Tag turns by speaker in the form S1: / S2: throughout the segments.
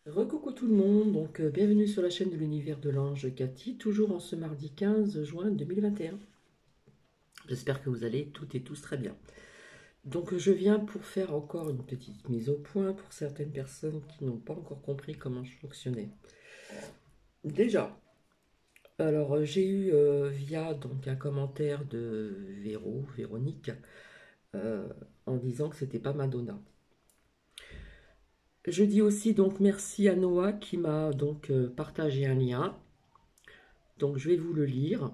S1: Recoucou tout le monde, bienvenue sur la chaîne de l'univers de l'ange Cathy, toujours en ce mardi 15 juin 2021. J'espère que vous allez toutes et tous très bien. Donc je viens pour faire encore une petite mise au point pour certaines personnes qui n'ont pas encore compris comment je fonctionnais. Déjà, alors j'ai eu via donc un commentaire de Véronique, euh, en disant que c'était pas Madonna. Je dis aussi donc merci à Noah qui m'a donc partagé un lien. Donc je vais vous le lire.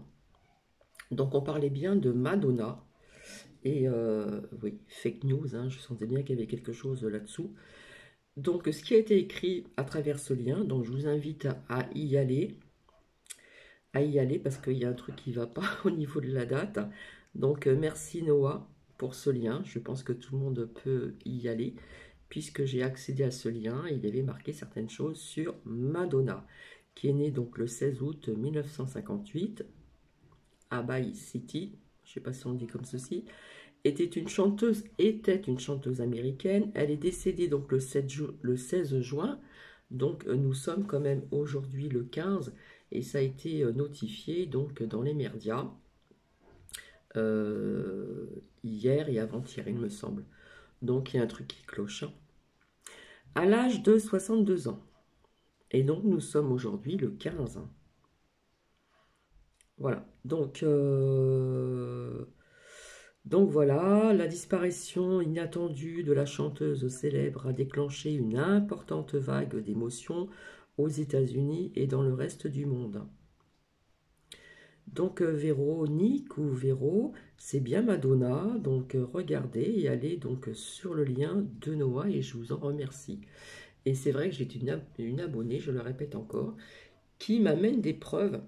S1: Donc on parlait bien de Madonna. Et oui, fake news, hein, je sentais bien qu'il y avait quelque chose là-dessous. Donc ce qui a été écrit à travers ce lien, donc je vous invite à y aller parce qu'il y a un truc qui ne va pas au niveau de la date. Donc merci Noah pour ce lien. Je pense que tout le monde peut y aller puisque j'ai accédé à ce lien et il y avait marqué certaines choses sur Madonna, qui est née donc le 16 août 1958 à Bay City, je ne sais pas si on dit comme ceci, était une chanteuse américaine. Elle est décédée donc le 16 juin. Donc nous sommes quand même aujourd'hui le 15 et ça a été notifié donc dans les médias euh, hier et avant-hier, il me semble. Donc il y a un truc qui cloche, hein. À l'âge de 62 ans. Et donc nous sommes aujourd'hui le 15, hein. Voilà. Donc voilà, la disparition inattendue de la chanteuse célèbre a déclenché une importante vague d'émotions aux États-Unis et dans le reste du monde. Donc Véronique ou Véro, c'est bien Madonna, donc regardez et allez donc sur le lien de Noah et je vous en remercie. Et c'est vrai que j'ai une abonnée, je le répète encore, qui m'amène des preuves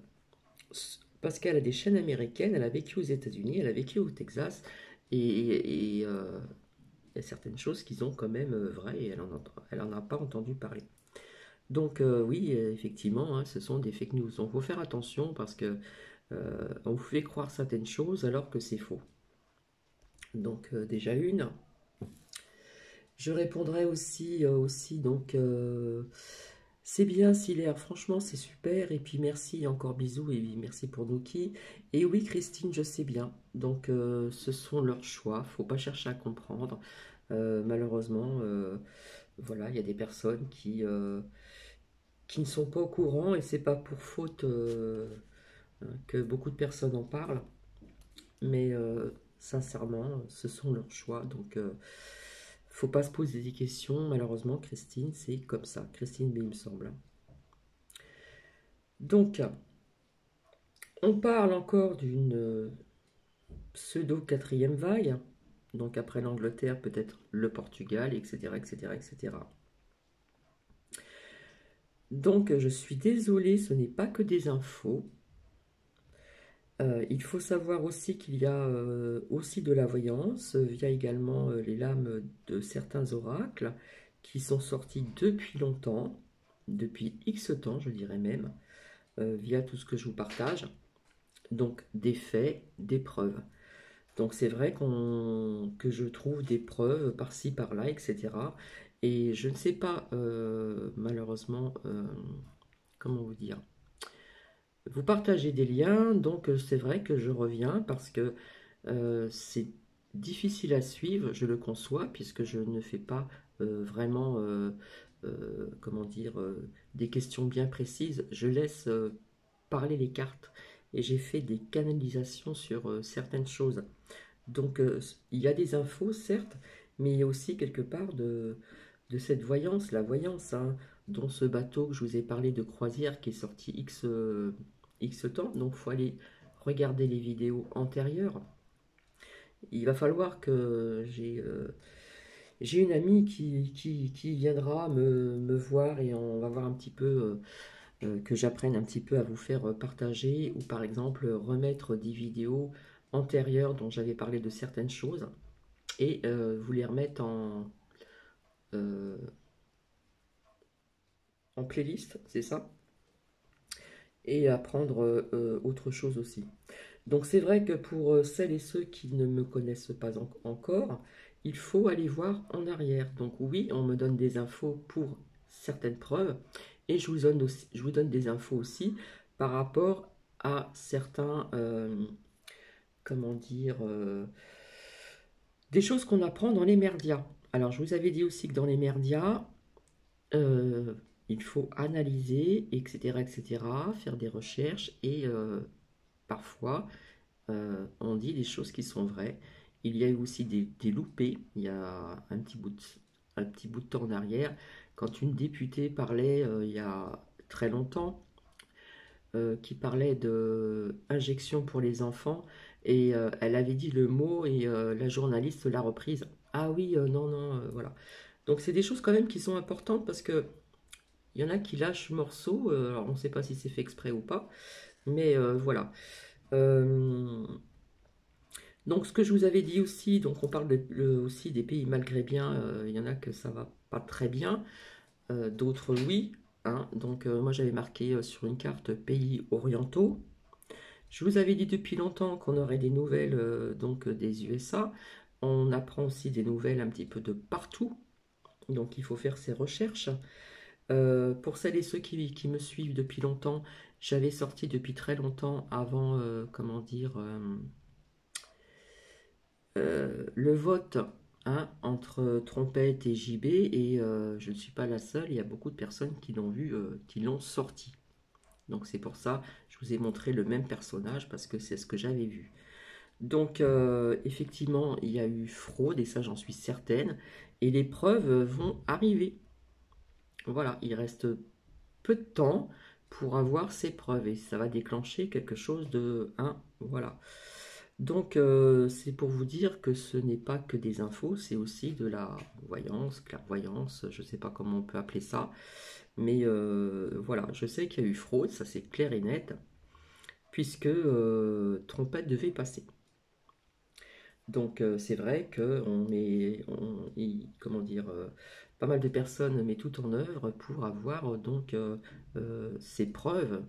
S1: parce qu'elle a des chaînes américaines, elle a vécu aux États-Unis, elle a vécu au Texas, et il y a certaines choses qui sont quand même vraies et elle en a pas entendu parler. Donc oui, effectivement, hein, ce sont des fake news. Donc il faut faire attention parce que on vous fait croire certaines choses alors que c'est faux. Donc déjà une. Je répondrai aussi donc c'est bien Silaire, franchement c'est super et puis merci encore bisous et merci pour Nuki. Et oui Christine, je sais bien. Donc ce sont leurs choix, faut pas chercher à comprendre. Malheureusement, voilà, il y a des personnes qui ne sont pas au courant et c'est pas pour faute que beaucoup de personnes en parlent, mais sincèrement, ce sont leurs choix. Donc faut pas se poser des questions. Malheureusement, Christine, c'est comme ça. Christine B, il me semble. Donc, on parle encore d'une pseudo quatrième vague. Donc après l'Angleterre, peut-être le Portugal, etc., etc., etc. Donc je suis désolée, ce n'est pas que des infos. Il faut savoir aussi qu'il y a aussi de la voyance via également les lames de certains oracles qui sont sortis depuis longtemps, depuis X temps, je dirais même, via tout ce que je vous partage. Donc des faits, des preuves. Donc c'est vrai que je trouve des preuves par-ci, par-là, etc. Et je ne sais pas, malheureusement, comment vous dire. Vous partagez des liens, donc c'est vrai que je reviens parce que c'est difficile à suivre, je le conçois, puisque je ne fais pas vraiment, comment dire, des questions bien précises. Je laisse parler les cartes et j'ai fait des canalisations sur certaines choses. Donc il y a des infos, certes, mais il y a aussi quelque part de cette voyance, la voyance, hein, dont ce bateau que je vous ai parlé de croisière qui est sorti X temps. Donc il faut aller regarder les vidéos antérieures. Il va falloir que j'ai une amie qui viendra me voir et on va voir un petit peu, que j'apprenne un petit peu à vous faire partager ou par exemple remettre des vidéos antérieures dont j'avais parlé de certaines choses et vous les remettre euh, en playlist, c'est ça, et apprendre autre chose aussi. Donc c'est vrai que pour celles et ceux qui ne me connaissent pas encore, il faut aller voir en arrière. Donc oui, on me donne des infos pour certaines preuves et je vous donne des infos aussi par rapport à certains, comment dire, des choses qu'on apprend dans les merdias. Alors, je vous avais dit aussi que dans les merdias, euh, il faut analyser, etc., etc., faire des recherches et parfois, on dit des choses qui sont vraies. Il y a eu aussi des loupés. Il y a un petit bout de temps en arrière, quand une députée parlait il y a très longtemps, qui parlait de injection pour les enfants, et elle avait dit le mot et la journaliste l'a reprise. Ah oui, non, non, voilà. Donc c'est des choses quand même qui sont importantes parce que il y en a qui lâchent morceau. Alors on ne sait pas si c'est fait exprès ou pas, mais voilà. Euh, Donc, ce que je vous avais dit aussi, donc on parle aussi des pays maghrébins, il y en a que ça va pas très bien, d'autres oui, hein. Donc, moi j'avais marqué sur une carte pays orientaux. Je vous avais dit depuis longtemps qu'on aurait des nouvelles donc des USA. On apprend aussi des nouvelles un petit peu de partout, donc il faut faire ses recherches. Pour celles et ceux qui me suivent depuis longtemps, j'avais sorti depuis très longtemps avant, comment dire, le vote, hein, entre Trompette et JB, et je ne suis pas la seule, il y a beaucoup de personnes qui l'ont vu, qui l'ont sorti. Donc c'est pour ça je vous ai montré le même personnage, parce que c'est ce que j'avais vu. Donc effectivement, il y a eu fraude, et ça j'en suis certaine, et les preuves vont arriver. Voilà, il reste peu de temps pour avoir ces preuves, et ça va déclencher quelque chose de... Hein, voilà. Donc, c'est pour vous dire que ce n'est pas que des infos, c'est aussi de la voyance, clairvoyance, je ne sais pas comment on peut appeler ça. Mais voilà, je sais qu'il y a eu fraude, ça c'est clair et net, puisque Trompette devait passer. Donc, c'est vrai que comment dire, pas mal de personnes mettent tout en œuvre pour avoir donc ces preuves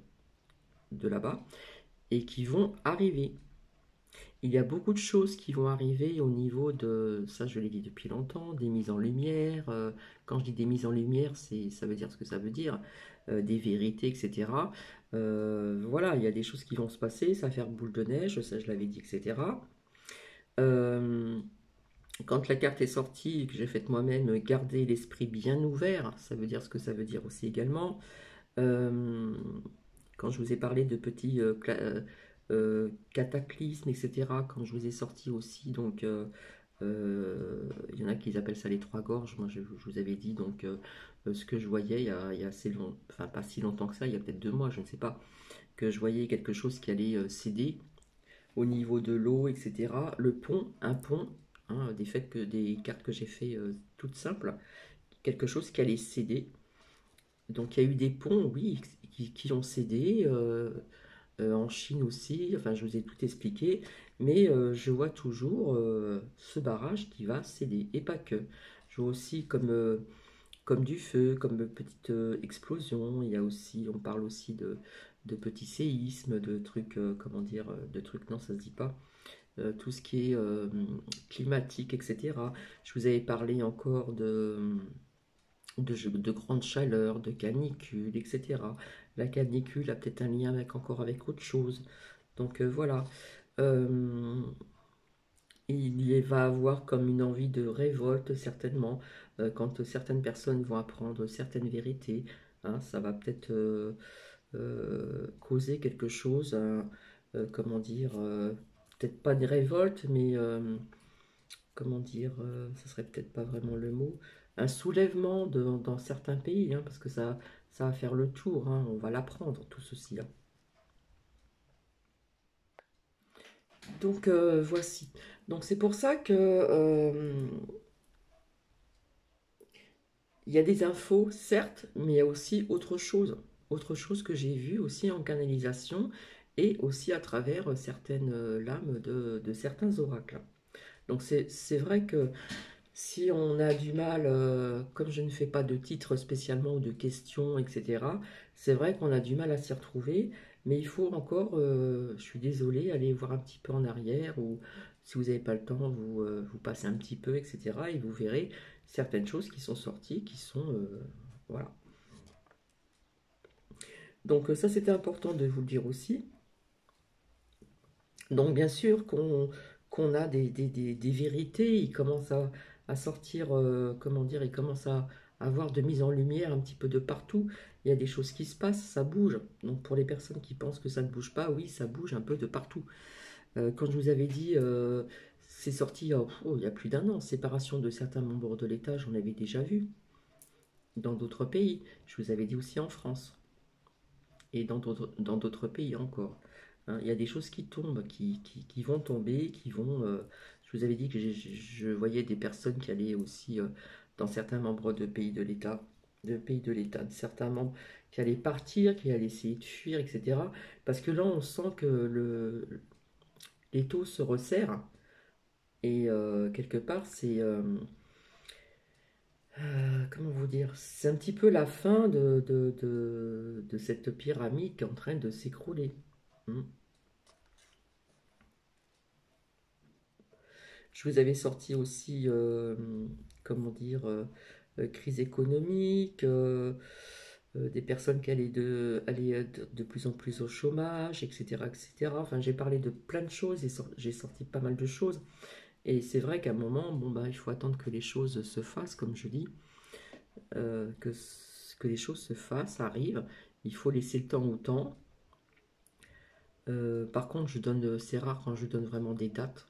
S1: de là-bas et qui vont arriver. Il y a beaucoup de choses qui vont arriver au niveau de, ça je l'ai dit depuis longtemps, des mises en lumière. Quand je dis des mises en lumière, ça veut dire ce que ça veut dire, des vérités, etc. Voilà, il y a des choses qui vont se passer, ça va faire boule de neige, ça je l'avais dit, etc. Euh, Quand la carte est sortie et que j'ai fait moi-même garder l'esprit bien ouvert, ça veut dire ce que ça veut dire aussi également. Euh, Quand je vous ai parlé de petits cataclysmes, etc., quand je vous ai sorti aussi, donc il y en a qui appellent ça les trois gorges, moi je vous avais dit donc ce que je voyais il y a assez long, enfin pas si longtemps que ça, il y a peut-être 2 mois, je ne sais pas, que je voyais quelque chose qui allait céder au niveau de l'eau, etc. Le pont, un pont, hein, des cartes que j'ai fait toutes simples, quelque chose qui allait céder. Donc il y a eu des ponts, oui, qui ont cédé, en Chine aussi, enfin je vous ai tout expliqué, mais je vois toujours ce barrage qui va céder, et pas que. Je vois aussi comme du feu, comme petite explosion, il y a aussi, on parle aussi de petits séismes, de trucs, comment dire, de trucs, non ça se dit pas, tout ce qui est climatique, etc. Je vous avais parlé encore de grandes chaleurs, de canicules, etc. La canicule a peut-être un lien encore avec autre chose. Donc voilà. Euh, il y va avoir comme une envie de révolte, certainement, quand certaines personnes vont apprendre certaines vérités. Hein, ça va peut-être causer quelque chose, comment dire, peut-être pas une révolte, mais comment dire, ça serait peut-être pas vraiment le mot, un soulèvement dans certains pays, hein, parce que ça va faire le tour, hein, on va l'apprendre, tout ceci, hein. Donc voici. Donc c'est pour ça que il y a des infos, certes, mais il y a aussi autre chose. Autre chose que j'ai vu aussi en canalisation et aussi à travers certaines lames de certains oracles. Donc c'est vrai que si on a du mal, comme je ne fais pas de titres spécialement ou de questions, etc., c'est vrai qu'on a du mal à s'y retrouver, mais il faut encore, je suis désolée, aller voir un petit peu en arrière, ou si vous n'avez pas le temps, vous passez un petit peu, etc., et vous verrez certaines choses qui sont sorties, qui sont Voilà. Donc ça, c'était important de vous le dire aussi. Donc bien sûr qu'on a des vérités, il commence à sortir, comment dire, il commence à avoir de mise en lumière un petit peu de partout. Il y a des choses qui se passent, ça bouge. Donc pour les personnes qui pensent que ça ne bouge pas, oui, ça bouge un peu de partout. Quand je vous avais dit, c'est sorti il y a plus d'1 an, séparation de certains membres de l'État, j'en avais déjà vu dans d'autres pays. Je vous avais dit aussi en France et dans d'autres pays encore. Hein, il y a des choses qui tombent, qui vont tomber, qui vont... je vous avais dit que je voyais des personnes qui allaient aussi dans certains membres de l'État, de certains membres qui allaient partir, qui allaient essayer de fuir, etc. Parce que là, on sent que les taux se resserrent et quelque part, c'est... comment vous dire? C'est un petit peu la fin de cette pyramide qui est en train de s'écrouler. Hmm. Je vous avais sorti aussi, comment dire, crise économique, des personnes qui allaient de plus en plus au chômage, etc., etc. Enfin, j'ai parlé de plein de choses et j'ai sorti pas mal de choses. Et c'est vrai qu'à un moment, bon, bah, il faut attendre que les choses se fassent, comme je dis, que les choses se fassent, arrivent. Il faut laisser le temps au temps. Par contre, c'est rare quand je donne vraiment des dates.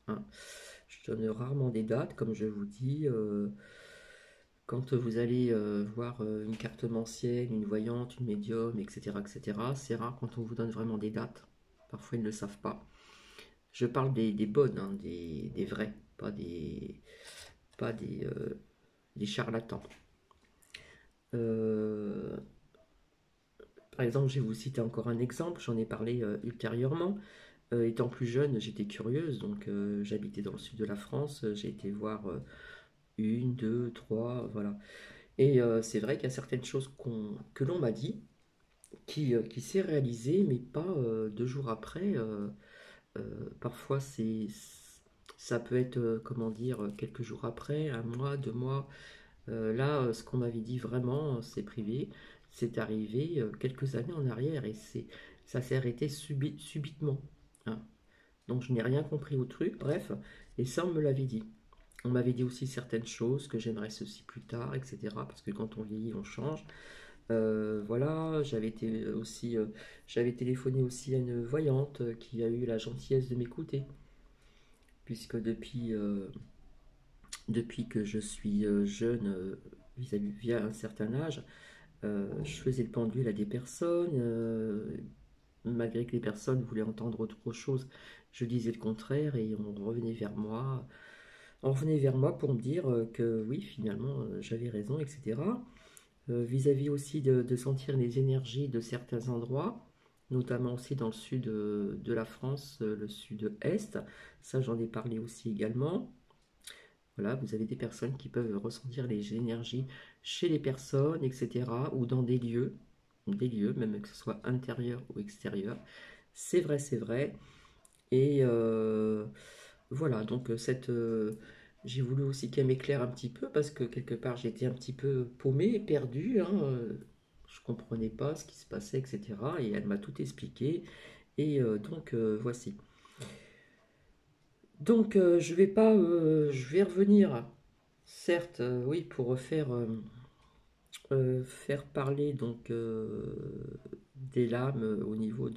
S1: Hein. Je donne rarement des dates, comme je vous dis. Quand vous allez voir une cartomancienne, une voyante, une médium, etc., etc., c'est rare quand on vous donne vraiment des dates. Parfois, ils ne le savent pas. Je parle des bonnes, hein, des vraies, pas des charlatans. Euh, Par exemple, je vais vous citer encore un exemple, j'en ai parlé ultérieurement. Étant plus jeune, j'étais curieuse, donc j'habitais dans le sud de la France, j'ai été voir une, deux, trois, voilà. Et c'est vrai qu'il y a certaines choses que l'on m'a dit, qui s'est réalisé, mais pas 2 jours après. Parfois, ça peut être, comment dire, quelques jours après, 1 mois, 2 mois. Là, ce qu'on m'avait dit vraiment, c'est privé, c'est arrivé quelques années en arrière et ça s'est arrêté subitement. Hein. Donc je n'ai rien compris au truc, bref, et ça on me l'avait dit. On m'avait dit aussi certaines choses, que j'aimerais ceci plus tard, etc. Parce que quand on vieillit, on change. Voilà, j'avais téléphoné aussi à une voyante qui a eu la gentillesse de m'écouter, puisque depuis que je suis jeune, via un certain âge, je faisais le pendule à des personnes, malgré que les personnes voulaient entendre autre chose, je disais le contraire et on revenait vers moi. On revenait vers moi pour me dire que oui, finalement, j'avais raison, etc. Vis-à-vis aussi de sentir les énergies de certains endroits, notamment aussi dans le sud de la France, le sud-est. Ça, j'en ai parlé aussi également. Voilà, vous avez des personnes qui peuvent ressentir les énergies chez les personnes, etc., ou dans des lieux, même que ce soit intérieur ou extérieur. C'est vrai, c'est vrai. Et voilà, donc j'ai voulu aussi qu'elle m'éclaire un petit peu parce que quelque part j'étais un petit peu paumée, perdue, hein, je comprenais pas ce qui se passait, etc. Et elle m'a tout expliqué. Et donc voici. Donc je vais revenir, certes, oui, pour faire parler donc des lames au niveau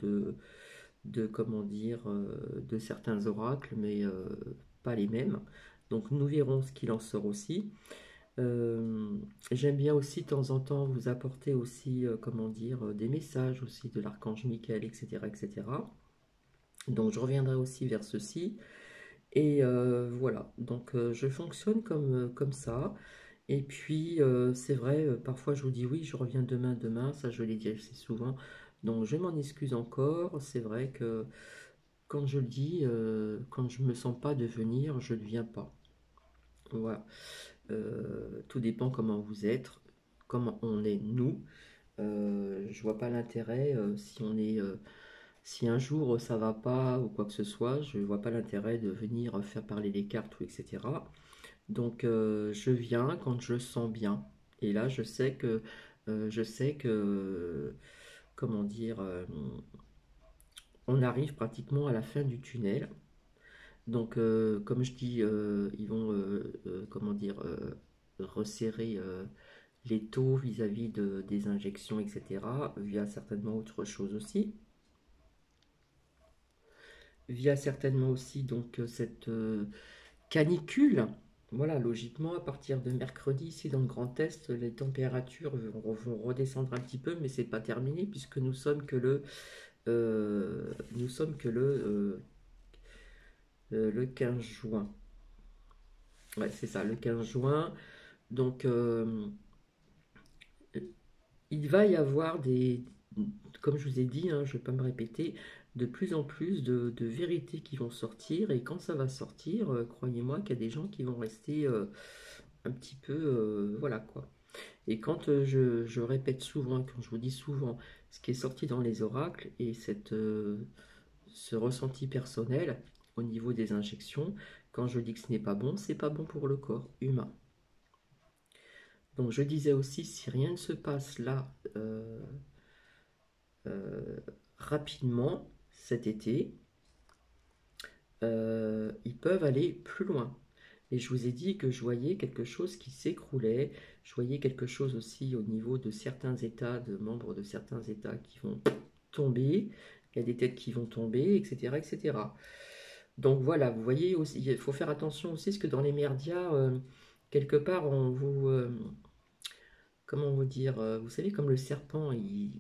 S1: comment dire, de certains oracles, mais pas les mêmes. Donc nous verrons ce qu'il en sort aussi. Euh, J'aime bien aussi de temps en temps vous apporter aussi, comment dire, des messages aussi de l'archange Michael, etc., etc. Donc je reviendrai aussi vers ceci. Et voilà, donc je fonctionne comme ça. Et puis c'est vrai, parfois je vous dis oui, je reviens demain, demain, ça je l'ai dit assez souvent. Donc je m'en excuse encore. C'est vrai que quand je le dis, quand je me sens pas de venir, je ne viens pas. Voilà. Tout dépend comment vous êtes, comment on est nous. Je vois pas l'intérêt si un jour ça va pas ou quoi que ce soit, je vois pas l'intérêt de venir faire parler les cartes ou etc. Donc je viens quand je sens bien. Et là, je sais que, comment dire, on arrive pratiquement à la fin du tunnel. Donc, comme je dis, ils vont, comment dire, resserrer les taux vis-à-vis des injections, etc. Via certainement autre chose aussi. Via certainement aussi donc cette canicule. Voilà, logiquement, à partir de mercredi, ici dans le Grand Est, les températures vont redescendre un petit peu, mais c'est pas terminé puisque nous sommes que le 15 juin. Ouais, c'est ça, le 15 juin. Donc, il va y avoir comme je vous ai dit, hein, je ne vais pas me répéter, de plus en plus de vérités qui vont sortir. Et quand ça va sortir, croyez-moi qu'il y a des gens qui vont rester un petit peu, voilà quoi. Et quand je répète souvent, quand je vous dis souvent ce qui est sorti dans les oracles et ce ressenti personnel au niveau des injections, quand je dis que ce n'est pas bon, c'est pas bon pour le corps humain. Donc je disais aussi, si rien ne se passe là rapidement cet été, ils peuvent aller plus loin. Et je vous ai dit que je voyais quelque chose qui s'écroulait, je voyais quelque chose aussi au niveau de certains États, de membres de certains États qui vont tomber, il y a des têtes qui vont tomber, etc. etc. Donc voilà, vous voyez aussi, il faut faire attention aussi, parce que dans les merdias, quelque part, on vous... comment vous dire, vous savez, comme le serpent, il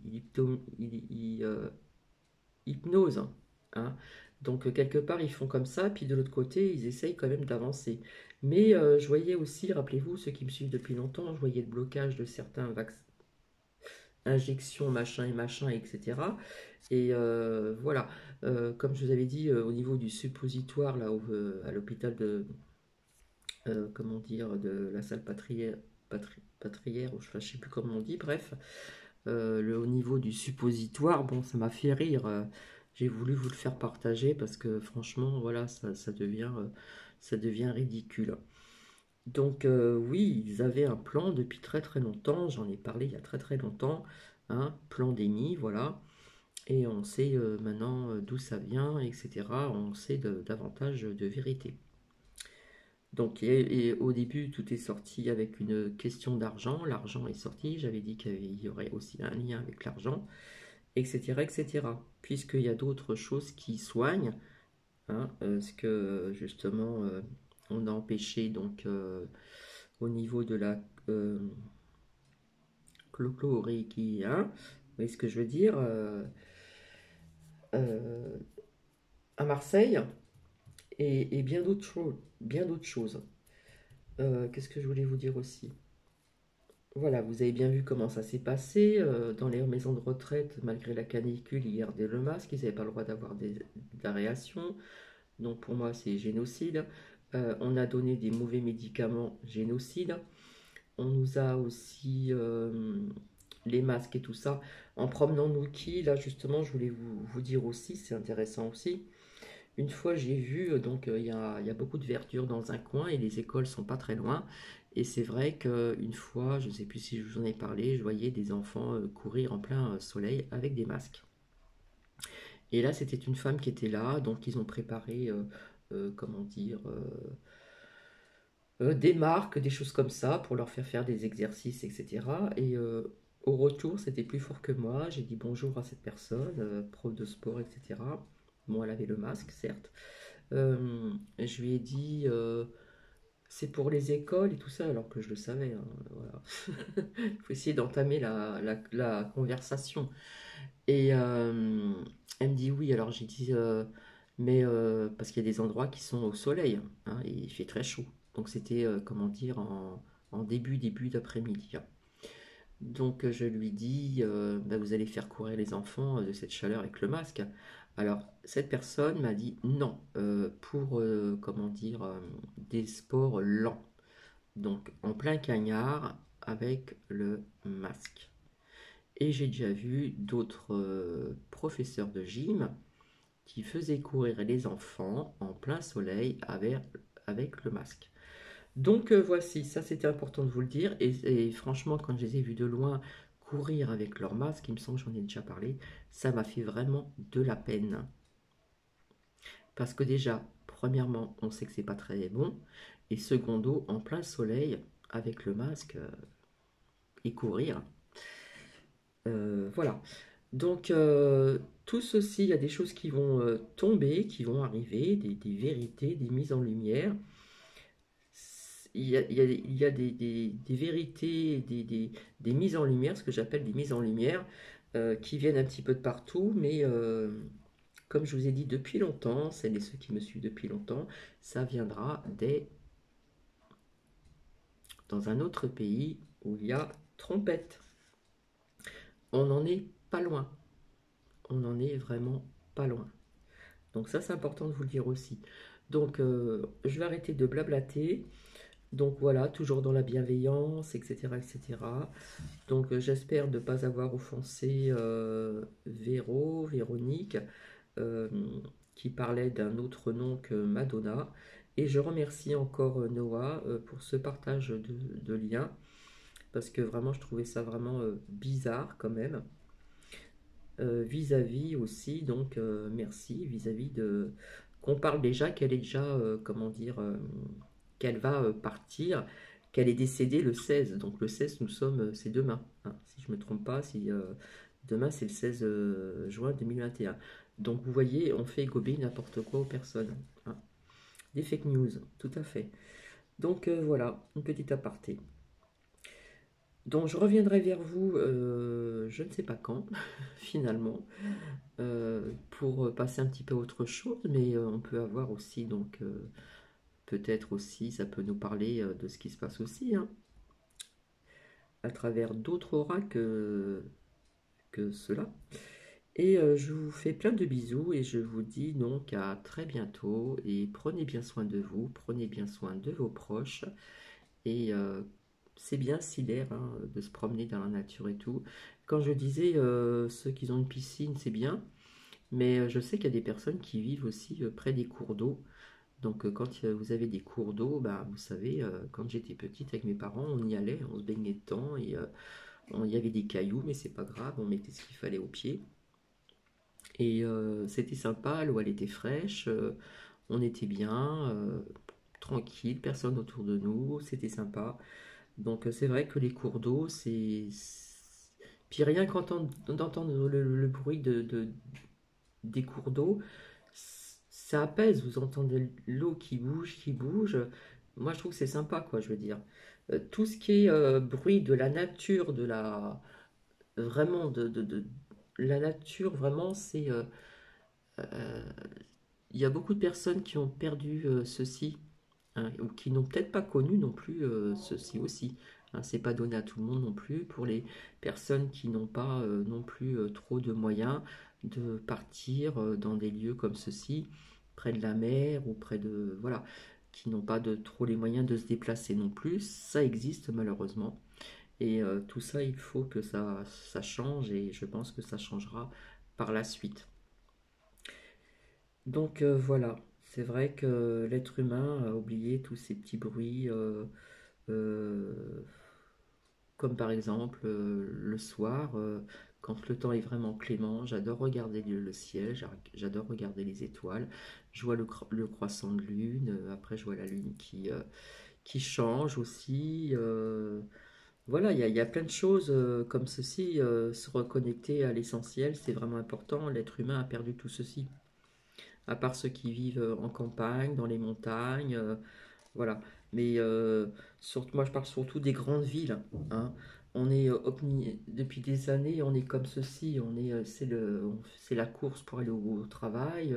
S1: hypnose, hein. Donc quelque part, ils font comme ça, puis de l'autre côté, ils essayent quand même d'avancer. Mais je voyais aussi, rappelez-vous, ceux qui me suivent depuis longtemps, je voyais le blocage de certains vaccins, injections, machin, etc. Et voilà, comme je vous avais dit, au niveau du suppositoire, là, à l'hôpital comment dire, de la salle patriaire, ou je ne sais plus comment on dit, bref, au niveau du suppositoire, bon, ça m'a fait rire. J'ai voulu vous le faire partager parce que franchement, voilà, ça devient ridicule. Donc oui, ils avaient un plan depuis très très longtemps, j'en ai parlé il y a très très longtemps, hein, plan d'Eni, voilà, et on sait maintenant d'où ça vient, etc. On sait davantage de vérité. Donc, et au début, tout est sorti avec une question d'argent. L'argent est sorti. J'avais dit qu'il y aurait aussi un lien avec l'argent, etc., etc. Puisqu'il y a d'autres choses qui soignent, hein, ce que justement on a empêché donc au niveau de la chloroquine, hein, vous voyez ce que je veux dire, euh, à Marseille et bien d'autres choses, bien d'autres choses. Qu'est-ce que je voulais vous dire aussi? Voilà, vous avez bien vu comment ça s'est passé. Dans les maisons de retraite, malgré la canicule, ils gardaient le masque, ils n'avaient pas le droit d'avoir d'aération. Donc pour moi, c'est génocide. On a donné des mauvais médicaments, génocide. On nous a aussi les masques et tout ça. En promenant Nookie, là justement, je voulais vous dire aussi, c'est intéressant aussi. Une fois, j'ai vu, donc il y a beaucoup de verdure dans un coin et les écoles sont pas très loin. Et c'est vrai qu'une fois, je ne sais plus si je vous en ai parlé, je voyais des enfants courir en plein soleil avec des masques. Et là, c'était une femme qui était là, donc ils ont préparé, comment dire, des marques, des choses comme ça pour leur faire faire des exercices, etc. Et au retour, c'était plus fort que moi. J'ai dit bonjour à cette personne, prof de sport, etc. Bon, elle avait le masque, certes. Je lui ai dit c'est pour les écoles et tout ça, alors que je le savais, hein, voilà. Il faut essayer d'entamer la conversation. Et elle me dit oui, alors j'ai dit mais parce qu'il y a des endroits qui sont au soleil, hein, et il fait très chaud. Donc c'était, comment dire, en début d'après-midi, hein. Donc je lui dis, bah, vous allez faire courir les enfants de cette chaleur avec le masque. Alors cette personne m'a dit non, pour, comment dire, des sports lents. Donc en plein cagnard avec le masque. Et j'ai déjà vu d'autres professeurs de gym qui faisaient courir les enfants en plein soleil avec le masque. Donc voici, ça c'était important de vous le dire. Et franchement, quand je les ai vus de loin courir avec leur masque, il me semble que j'en ai déjà parlé, ça m'a fait vraiment de la peine. Parce que déjà, premièrement, on sait que c'est pas très bon. Et secondo, en plein soleil, avec le masque et courir. Voilà. Donc, tout ceci, il y a des choses qui vont tomber, qui vont arriver, des vérités, des mises en lumière. Il y a des vérités, des mises en lumière, ce que j'appelle des mises en lumière, qui viennent un petit peu de partout, mais comme je vous ai dit depuis longtemps, celles et ceux qui me suivent depuis longtemps, ça viendra dans un autre pays où il y a trompette. On n'en est pas loin. On n'en est vraiment pas loin. Donc ça, c'est important de vous le dire aussi. Donc, je vais arrêter de blablater. Donc voilà, toujours dans la bienveillance, etc. etc. Donc j'espère ne pas avoir offensé Véronique, euh, qui parlait d'un autre nom que Madonna. Et je remercie encore Noah pour ce partage de liens, parce que vraiment je trouvais ça vraiment bizarre quand même. Vis-à-vis aussi, donc merci, vis-à-vis de qu'on parle déjà qu'elle est déjà, comment dire, qu'elle va partir, qu'elle est décédée le 16. Donc le 16, nous sommes, c'est demain, hein, si je ne me trompe pas, si demain c'est le 16 juin 2021. Donc vous voyez, on fait gober n'importe quoi aux personnes, hein. Des fake news, tout à fait. Donc voilà, une petite aparté. Donc je reviendrai vers vous, je ne sais pas quand, finalement, pour passer un petit peu à autre chose, mais on peut avoir aussi, donc peut-être aussi, ça peut nous parler de ce qui se passe aussi, hein, à travers d'autres auras que cela. Et je vous fais plein de bisous et je vous dis donc à très bientôt et prenez bien soin de vous, prenez bien soin de vos proches et c'est bien si l'air, hein, de se promener dans la nature et tout. Quand je disais ceux qui ont une piscine, c'est bien, mais je sais qu'il y a des personnes qui vivent aussi près des cours d'eau. Donc quand vous avez des cours d'eau, bah, vous savez, quand j'étais petite avec mes parents, on y allait, on se baignait dedans et il y avait des cailloux, mais c'est pas grave, on mettait ce qu'il fallait au pied. Et c'était sympa, l'eau elle était fraîche, on était bien, tranquille, personne autour de nous, c'était sympa. Donc c'est vrai que les cours d'eau, puis rien d'entendre le bruit des cours d'eau, ça apaise, vous entendez l'eau qui bouge, qui bouge. Moi je trouve que c'est sympa, quoi, je veux dire. Tout ce qui est bruit de la nature, vraiment de la nature, vraiment, euh, il y a beaucoup de personnes qui ont perdu ceci, hein, ou qui n'ont peut-être pas connu non plus ceci aussi. Hein, c'est pas donné à tout le monde non plus. Pour les personnes qui n'ont pas non plus trop de moyens de partir dans des lieux comme ceci, près de la mer ou près de... Voilà, qui n'ont pas de trop les moyens de se déplacer non plus, ça existe malheureusement. Et tout ça, il faut que ça change et je pense que ça changera par la suite. Donc voilà, c'est vrai que l'être humain a oublié tous ces petits bruits, euh, comme par exemple le soir, quand le temps est vraiment clément, j'adore regarder le ciel, j'adore regarder les étoiles, je vois le croissant de lune, après je vois la lune qui change aussi. Voilà, il y a plein de choses comme ceci, se reconnecter à l'essentiel, c'est vraiment important, l'être humain a perdu tout ceci à part ceux qui vivent en campagne, dans les montagnes, voilà. Mais moi, je parle surtout des grandes villes, hein. On est depuis des années, on est comme ceci. C'est la course pour aller au travail.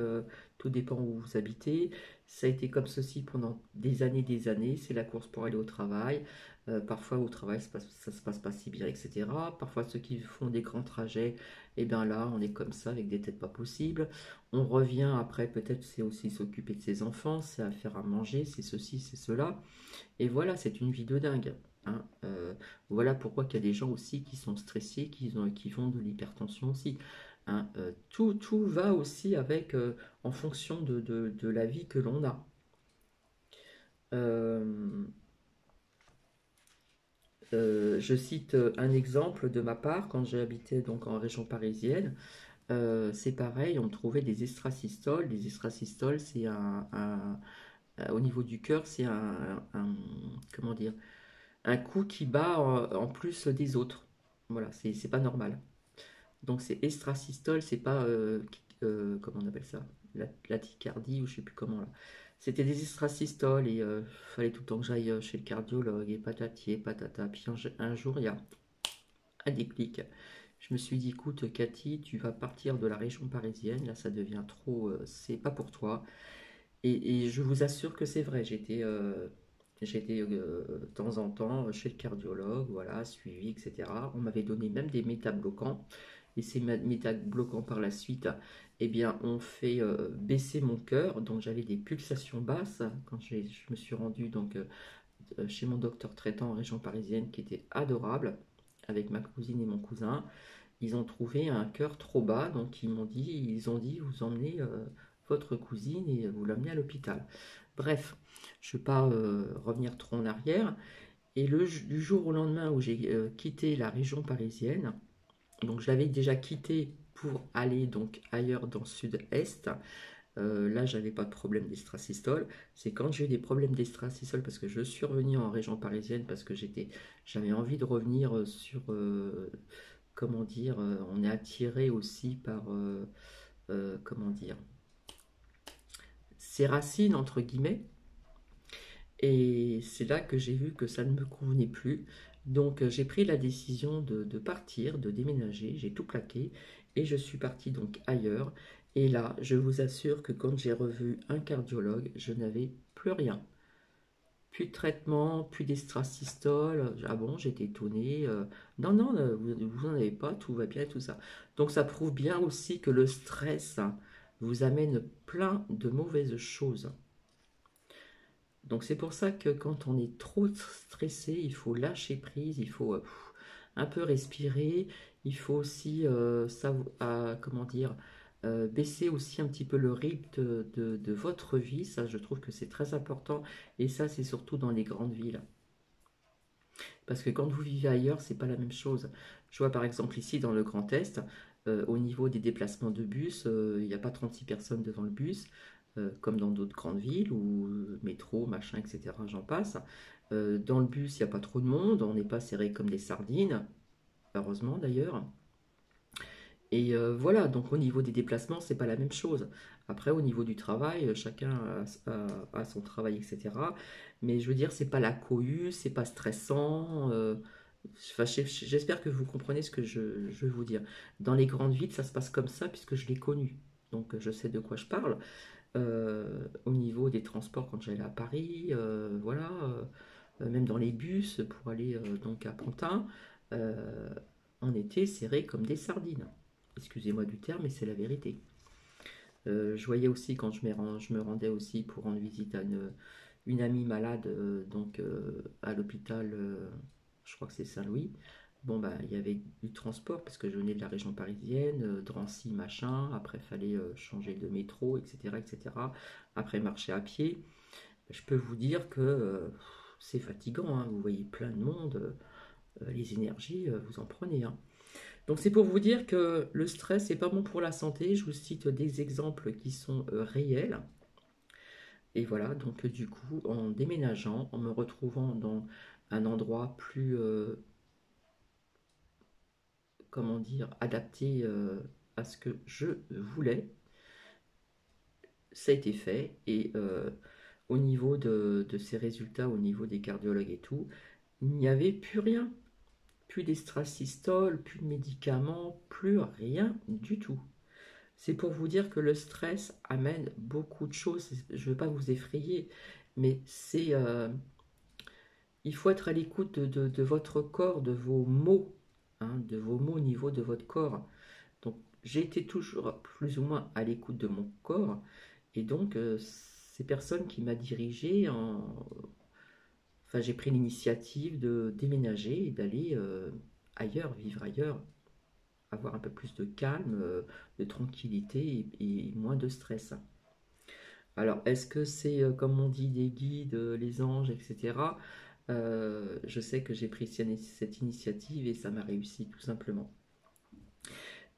S1: Tout dépend où vous habitez. Ça a été comme ceci pendant des années, des années. C'est la course pour aller au travail. Parfois au travail, ça se passe pas si bien, etc. Parfois ceux qui font des grands trajets, et bien là, on est comme ça avec des têtes pas possibles. On revient après, peut-être c'est aussi s'occuper de ses enfants, c'est à faire à manger, c'est ceci, c'est cela. Et voilà, c'est une vie de dingue, hein. Voilà pourquoi il y a des gens aussi qui sont stressés, qui font de l'hypertension aussi, hein. Tout va aussi avec, en fonction de la vie que l'on a. Euh, Je cite un exemple de ma part, quand j'habitais donc en région parisienne, c'est pareil, on me trouvait des extrasystoles. Les extrasystoles, c'est au niveau du cœur, c'est comment dire, un coup qui bat en plus des autres. Voilà, c'est pas normal. Donc c'est extrasystole, c'est pas, comment on appelle ça, la tachycardie ou je sais plus comment là. C'était des extrasystoles et fallait tout le temps que j'aille chez le cardiologue et patati et patata. Puis un jour, il y a un déclic. Je me suis dit, écoute, Cathy, tu vas partir de la région parisienne, là ça devient trop, c'est pas pour toi. Et je vous assure que c'est vrai, j'étais de temps en temps chez le cardiologue, voilà, suivi, etc. On m'avait donné même des métabloquants. Et ces métabloquants par la suite, eh bien, ont fait baisser mon cœur. Donc j'avais des pulsations basses quand je me suis rendu donc, chez mon docteur traitant en région parisienne qui était adorable, avec ma cousine et mon cousin. Ils ont trouvé un cœur trop bas, donc ils ont dit, vous emmenez votre cousine et vous l'amenez à l'hôpital. Bref, je ne vais pas revenir trop en arrière. Et du jour au lendemain où j'ai quitté la région parisienne, donc je l'avais déjà quitté pour aller donc ailleurs dans le sud-est. Là, j'avais pas de problème d'estrasystole. C'est quand j'ai eu des problèmes d'estrasystole parce que je suis revenu en région parisienne parce que j'avais envie de revenir sur comment dire, on est attiré aussi par, comment dire, ses racines, entre guillemets. Et c'est là que j'ai vu que ça ne me convenait plus. Donc j'ai pris la décision de partir, de déménager, j'ai tout plaqué et je suis parti donc ailleurs. Et là, je vous assure que quand j'ai revu un cardiologue, je n'avais plus rien. Plus de traitement, plus d'estrasystole. Ah bon, j'étais étonnée. Non, non, vous n'en avez pas, tout va bien, tout ça. Donc ça prouve bien aussi que le stress vous amène plein de mauvaises choses. Donc c'est pour ça que quand on est trop stressé, il faut lâcher prise, il faut un peu respirer, il faut aussi comment dire, baisser aussi un petit peu le rythme de votre vie. Ça, je trouve que c'est très important. Et ça, c'est surtout dans les grandes villes. Parce que quand vous vivez ailleurs, c'est pas la même chose. Je vois par exemple ici dans le Grand Est, au niveau des déplacements de bus, il n'y a pas 36 personnes devant le bus, comme dans d'autres grandes villes, ou métro, machin, etc. J'en passe. Dans le bus, il n'y a pas trop de monde, on n'est pas serré comme des sardines, heureusement d'ailleurs. Et voilà, donc au niveau des déplacements, c'est pas la même chose. Après, au niveau du travail, chacun a son travail, etc. Mais je veux dire, c'est pas la cohue, c'est pas stressant. Enfin, j'espère que vous comprenez ce que je veux vous dire. Dans les grandes villes, ça se passe comme ça puisque je l'ai connu. Donc je sais de quoi je parle. Au niveau des transports, quand j'allais à Paris, voilà, même dans les bus pour aller donc à Pantin, euh, on était serrés comme des sardines. Excusez-moi du terme, mais c'est la vérité. Je voyais aussi quand je me rendais aussi pour rendre visite à une amie malade donc à l'hôpital, je crois que c'est Saint-Louis. Bon bah il y avait du transport parce que je venais de la région parisienne, Drancy machin. Après il fallait changer de métro, etc., etc. Après marcher à pied. Je peux vous dire que c'est fatigant, hein. Vous voyez plein de monde, les énergies, vous en prenez, hein. Donc c'est pour vous dire que le stress n'est pas bon pour la santé. Je vous cite des exemples qui sont réels. Et voilà, donc du coup, en déménageant, en me retrouvant dans un endroit plus, comment dire, adapté à ce que je voulais, ça a été fait. Et au niveau de ces résultats, au niveau des cardiologues et tout, il n'y avait plus rien. Plus d'estrasystole, plus de médicaments, plus rien du tout. C'est pour vous dire que le stress amène beaucoup de choses. Je ne veux pas vous effrayer, mais il faut être à l'écoute de votre corps, de vos mots, hein, de vos mots au niveau de votre corps. Donc j'ai été toujours plus ou moins à l'écoute de mon corps, et donc ces personnes qui m'a dirigé, enfin j'ai pris l'initiative de déménager et d'aller ailleurs, vivre ailleurs, avoir un peu plus de calme, de tranquillité et moins de stress. Alors, est-ce que c'est, comme on dit, des guides, les anges, etc. Je sais que j'ai pris cette initiative et ça m'a réussi tout simplement.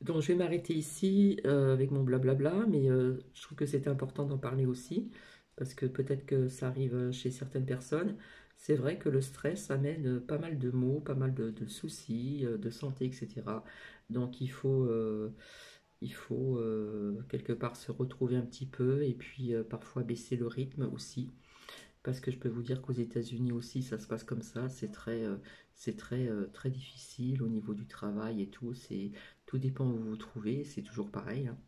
S1: Donc je vais m'arrêter ici avec mon blablabla, mais je trouve que c'est important d'en parler aussi, parce que peut-être que ça arrive chez certaines personnes. C'est vrai que le stress amène pas mal de maux, pas mal de soucis de santé, etc. Donc il faut quelque part se retrouver un petit peu et puis parfois baisser le rythme aussi. Parce que je peux vous dire qu'aux États-Unis aussi, ça se passe comme ça. Très difficile au niveau du travail et tout. Tout dépend où vous vous trouvez. C'est toujours pareil, hein.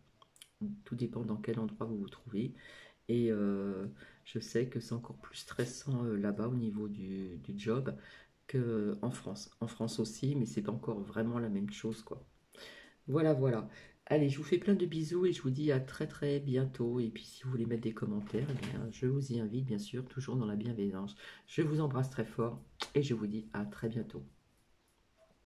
S1: Tout dépend dans quel endroit vous vous trouvez. Et je sais que c'est encore plus stressant là-bas au niveau du job qu'en France. En France aussi, mais c'est pas encore vraiment la même chose, quoi. Voilà, voilà. Allez, je vous fais plein de bisous et je vous dis à très très bientôt. Et puis si vous voulez mettre des commentaires, eh bien, je vous y invite, bien sûr, toujours dans la bienveillance. Je vous embrasse très fort et je vous dis à très bientôt.